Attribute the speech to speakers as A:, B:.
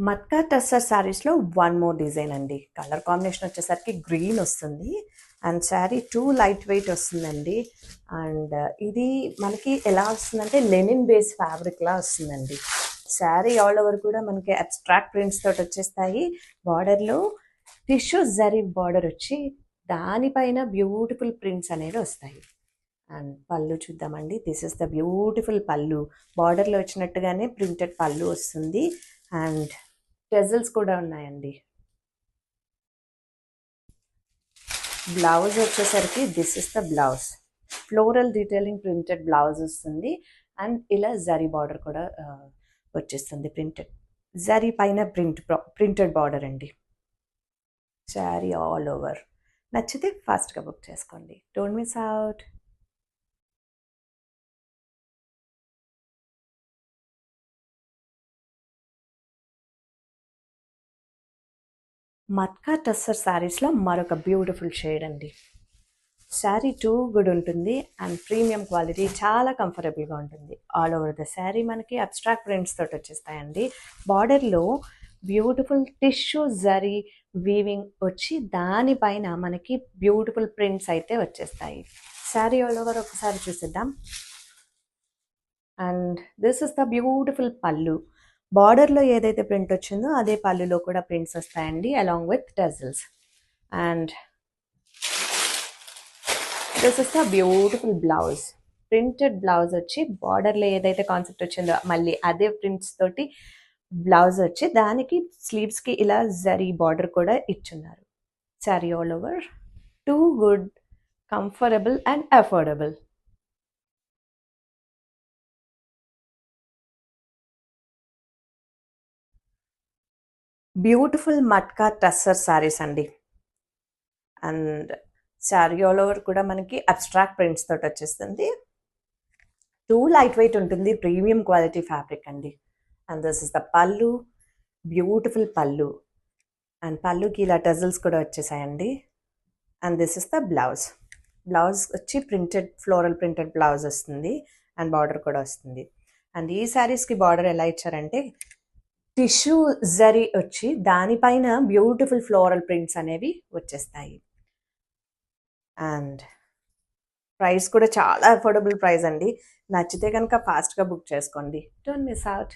A: మట్కా టస్సర్ శారీస్లో one more design అండి. Colour combination వచ్చేసరికి గ్రీన్ వస్తుంది and sari two light wait వస్తుందండి. అండ్ ఇది మనకి ఎలా వస్తుందంటే లెనిన్ బేస్ ఫ్యాబ్రిక్లా వస్తుందండి. శారీ ఆల్ ఓవర్ కూడా మనకి అబ్స్ట్రాక్ట్ ప్రింట్స్ తోటి వచ్చేస్తాయి. బార్డర్లో టిష్యూ జరీ బార్డర్ వచ్చి దానిపైన బ్యూటిఫుల్ ప్రింట్స్ అనేవి వస్తాయి. అండ్ పళ్ళు చూద్దామండి. This is the beautiful pallu. బార్డర్లో వచ్చినట్టుగానే ప్రింటెడ్ పళ్ళు వస్తుంది అండ్ టెజల్స్ కూడా ఉన్నాయండి. బ్లౌజ్ వచ్చేసరికి this is the blouse. Floral detailing printed blouse వస్తుంది అండ్ ఇలా జరీ బార్డర్ కూడా వచ్చేస్తుంది. ప్రింటెడ్ జరీ పైన ప్రింటెడ్ బార్డర్ అండి. Sari all over. నచ్చితే ఫాస్ట్గా బుక్ చేసుకోండి. Don't miss out. Matka tussar శారీస్లో మరొక బ్యూటిఫుల్ షేడ్ అండి. శారీ టూ గుడ్ ఉంటుంది అండ్ ప్రీమియం క్వాలిటీ, చాలా కంఫర్టబుల్గా ఉంటుంది. ఆల్ ఓవర్ ద శారీ మనకి అబ్స్ట్రాక్ట్ ప్రింట్స్ తోటి వచ్చేస్తాయండి. బార్డర్లో బ్యూటిఫుల్ టిష్యూ జరీ వీవింగ్ వచ్చి దానిపైన మనకి బ్యూటిఫుల్ ప్రింట్స్ అయితే వచ్చేస్తాయి. శారీ ఆల్ ఓవర్ ఒకసారి చూసిద్దాం. And this is the beautiful pallu. బార్డర్లో ఏదైతే ప్రింట్ వచ్చిందో అదే పళ్ళులో కూడా ప్రింట్స్ వస్తాయండి along with టెజల్స్. And this is the beautiful blouse. Printed blouse వచ్చి బార్డర్లో ఏదైతే కాన్సెప్ట్ వచ్చిందో మళ్ళీ అదే ప్రింట్స్ తోటి బ్లౌజ్ వచ్చి దానికి స్లీవ్స్కి ఇలా జరీ బార్డర్ కూడా ఇచ్చున్నారు. Sari all over too good, comfortable and affordable. Beautiful matka tussar saris అండి. అండ్ శారీ ఆల్ ఓవర్ కూడా మనకి అబ్స్ట్రాక్ట్ ప్రింట్స్ తోటి వచ్చేస్తుంది. టూ లైట్ వెయిట్ ఉంటుంది, ప్రీమియం క్వాలిటీ ఫ్యాబ్రిక్ అండి. And this is the pallu, beautiful pallu. And పళ్ళుకి ఇలా టజల్స్ కూడా వచ్చేసాయండి. And this is the blouse. Blouse వచ్చి ప్రింటెడ్ ఫ్లోరల్ ప్రింటెడ్ బ్లౌజ్ వస్తుంది అండ్ బార్డర్ కూడా వస్తుంది. అండ్ ఈ శారీస్కి బార్డర్ ఎలా ఇచ్చారంటే టిష్యూ జరీ వచ్చి దానిపైన బ్యూటిఫుల్ ఫ్లోరల్ ప్రింట్స్ అనేవి వచ్చేస్తాయి. అండ్ ప్రైస్ కూడా చాలా అఫోర్డబుల్ ప్రైస్ అండి. నచ్చితే కనుక ఫాస్ట్గా బుక్ చేసుకోండి. Don't miss out.